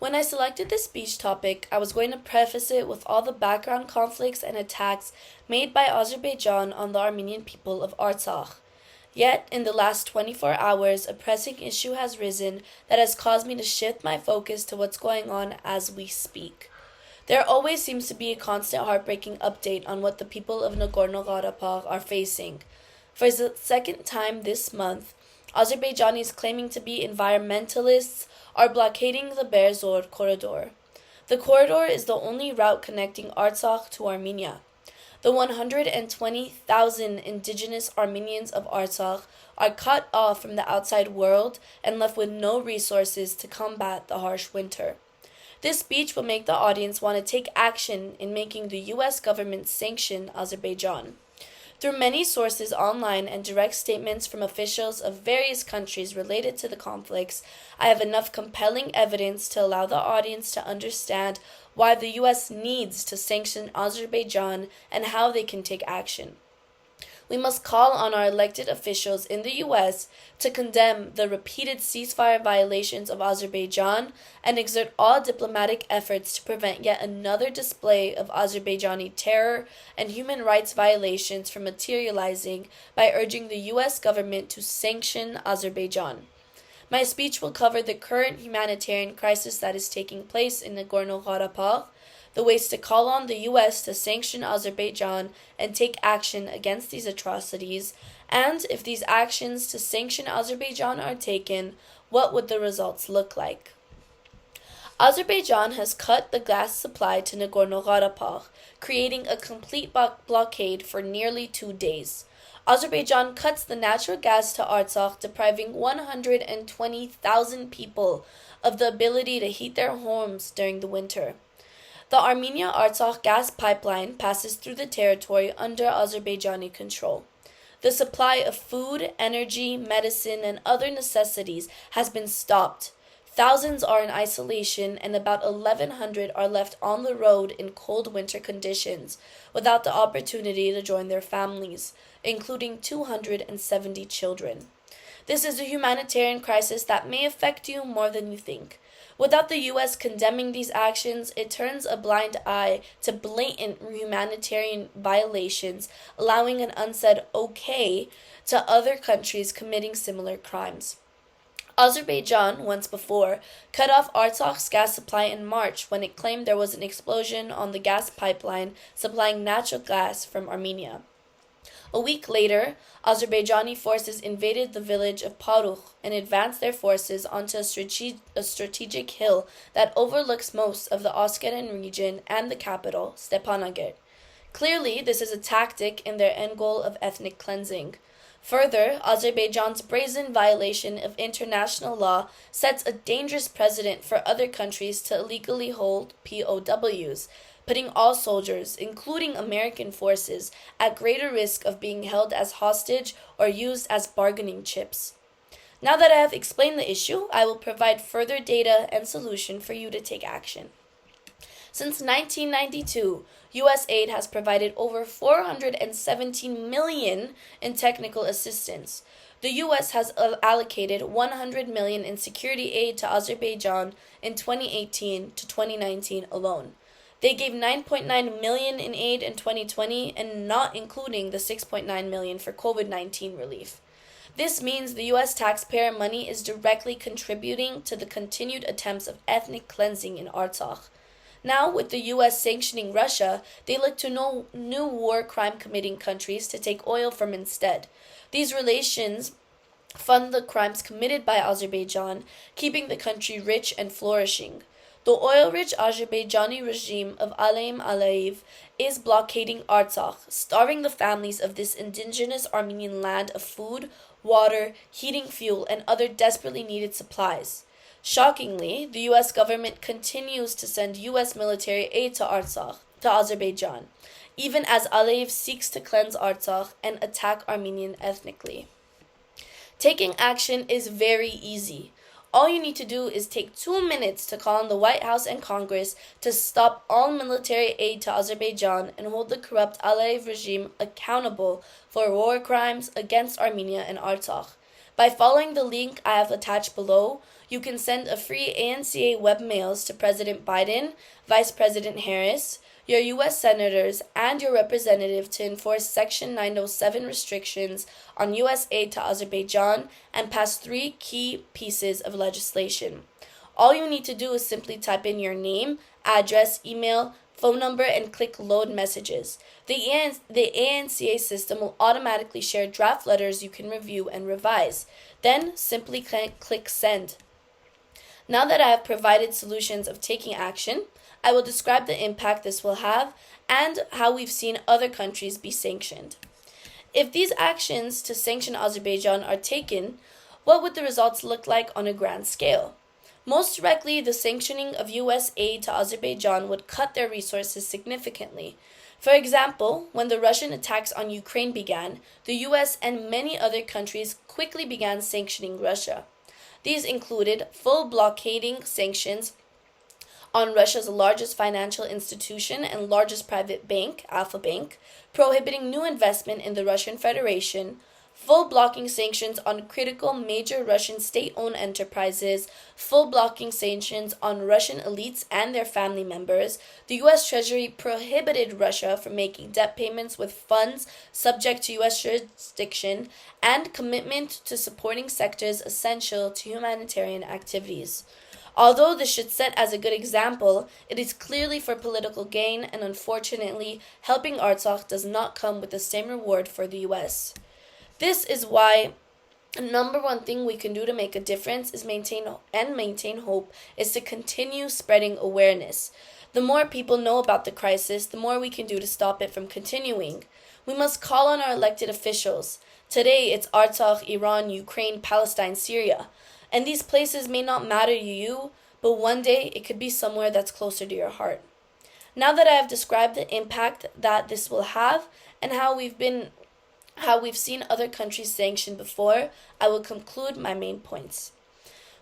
When I selected this speech topic, I was going to preface it with all the background conflicts and attacks made by Azerbaijan on the Armenian people of Artsakh. Yet, in the last 24 hours, a pressing issue has risen that has caused me to shift my focus to what's going on as we speak. There always seems to be a constant heartbreaking update on what the people of Nagorno-Karabakh are facing. For the second time this month, Azerbaijanis claiming to be environmentalists are blockading the Berzor corridor. The corridor is the only route connecting Artsakh to Armenia. The 120,000 indigenous Armenians of Artsakh are cut off from the outside world and left with no resources to combat the harsh winter. This speech will make the audience want to take action in making the U.S. government sanction Azerbaijan. Through many sources online and direct statements from officials of various countries related to the conflicts, I have enough compelling evidence to allow the audience to understand why the U.S. needs to sanction Azerbaijan and how they can take action. We must call on our elected officials in the U.S. to condemn the repeated ceasefire violations of Azerbaijan and exert all diplomatic efforts to prevent yet another display of Azerbaijani terror and human rights violations from materializing by urging the U.S. government to sanction Azerbaijan. My speech will cover the current humanitarian crisis that is taking place in Nagorno-Karabakh, the ways to call on the U.S. to sanction Azerbaijan and take action against these atrocities, and if these actions to sanction Azerbaijan are taken, what would the results look like? Azerbaijan has cut the gas supply to Nagorno-Karabakh, creating a complete blockade for nearly 2 days. Azerbaijan cuts the natural gas to Artsakh, depriving 120,000 people of the ability to heat their homes during the winter. The Armenia-Artsakh gas pipeline passes through the territory under Azerbaijani control. The supply of food, energy, medicine, and other necessities has been stopped. Thousands are in isolation, and about 1,100 are left on the road in cold winter conditions, without the opportunity to join their families, including 270 children. This is a humanitarian crisis that may affect you more than you think. Without the U.S. condemning these actions, it turns a blind eye to blatant humanitarian violations, allowing an unsaid okay to other countries committing similar crimes. Azerbaijan, once before, cut off Artsakh's gas supply in March when it claimed there was an explosion on the gas pipeline supplying natural gas from Armenia. A week later, Azerbaijani forces invaded the village of Parukh and advanced their forces onto a strategic hill that overlooks most of the Oskeren region and the capital, Stepanakert. Clearly, this is a tactic in their end goal of ethnic cleansing. Further, Azerbaijan's brazen violation of international law sets a dangerous precedent for other countries to illegally hold POWs, putting all soldiers, including American forces, at greater risk of being held as hostage or used as bargaining chips. Now that I have explained the issue, I will provide further data and solution for you to take action. Since 1992, U.S. aid has provided over $417 million in technical assistance. The U.S. has allocated $100 million in security aid to Azerbaijan in 2018 to 2019 alone. They gave $9.9 million in aid in 2020, and not including the $6.9 million for COVID-19 relief. This means the U.S. taxpayer money is directly contributing to the continued attempts of ethnic cleansing in Artsakh. Now, with the U.S. sanctioning Russia, they look to no new war crime committing countries to take oil from instead. These relations fund the crimes committed by Azerbaijan, keeping the country rich and flourishing. The oil-rich Azerbaijani regime of Alym Aliyev is blockading Artsakh, starving the families of this indigenous Armenian land of food, water, heating fuel, and other desperately needed supplies. Shockingly, the U.S. government continues to send U.S. military aid to Azerbaijan, even as Aliyev seeks to cleanse Artsakh and attack Armenian ethnically. Taking action is very easy. All you need to do is take 2 minutes to call on the White House and Congress to stop all military aid to Azerbaijan and hold the corrupt Aliyev regime accountable for war crimes against Armenia and Artsakh. By following the link I have attached below, you can send a free ANCA webmails to President Biden, Vice President Harris, your U.S. senators, and your representative to enforce Section 907 restrictions on U.S. aid to Azerbaijan and pass 3 key pieces of legislation. All you need to do is simply type in your name, address, email, phone number, and click Load Messages. The ANCA system will automatically share draft letters you can review and revise. Then simply click Send. Now that I have provided solutions of taking action, I will describe the impact this will have and how we've seen other countries be sanctioned. If these actions to sanction Azerbaijan are taken, what would the results look like on a grand scale? Most directly, the sanctioning of U.S. aid to Azerbaijan would cut their resources significantly. For example, when the Russian attacks on Ukraine began, the U.S. and many other countries quickly began sanctioning Russia. These included full blockading sanctions on Russia's largest financial institution and largest private bank, Alfa Bank, prohibiting new investment in the Russian Federation, full blocking sanctions on critical major Russian state-owned enterprises, full blocking sanctions on Russian elites and their family members. The U.S. Treasury prohibited Russia from making debt payments with funds subject to U.S. jurisdiction, and commitment to supporting sectors essential to humanitarian activities. Although this should set as a good example, it is clearly for political gain, and unfortunately, helping Artsakh does not come with the same reward for the U.S. This is why the number one thing we can do to make a difference is maintain hope is to continue spreading awareness. The more people know about the crisis, the more we can do to stop it from continuing. We must call on our elected officials. Today it's Artsakh, Iran, Ukraine, Palestine, Syria. And these places may not matter to you, but one day it could be somewhere that's closer to your heart. Now that I have described the impact that this will have and how we've seen other countries sanctioned before, I will conclude my main points.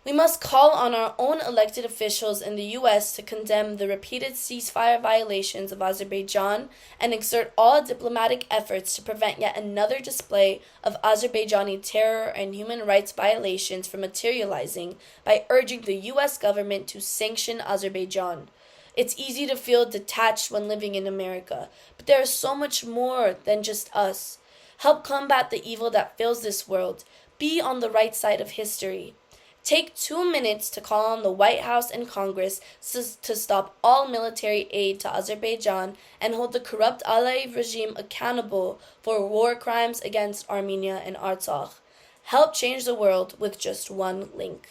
We must call on our own elected officials in the U.S. to condemn the repeated ceasefire violations of Azerbaijan and exert all diplomatic efforts to prevent yet another display of Azerbaijani terror and human rights violations from materializing by urging the U.S. government to sanction Azerbaijan. It's easy to feel detached when living in America, but there is so much more than just us. Help combat the evil that fills this world. Be on the right side of history. Take 2 minutes to call on the White House and Congress to stop all military aid to Azerbaijan and hold the corrupt Aliyev regime accountable for war crimes against Armenia and Artsakh. Help change the world with just one link.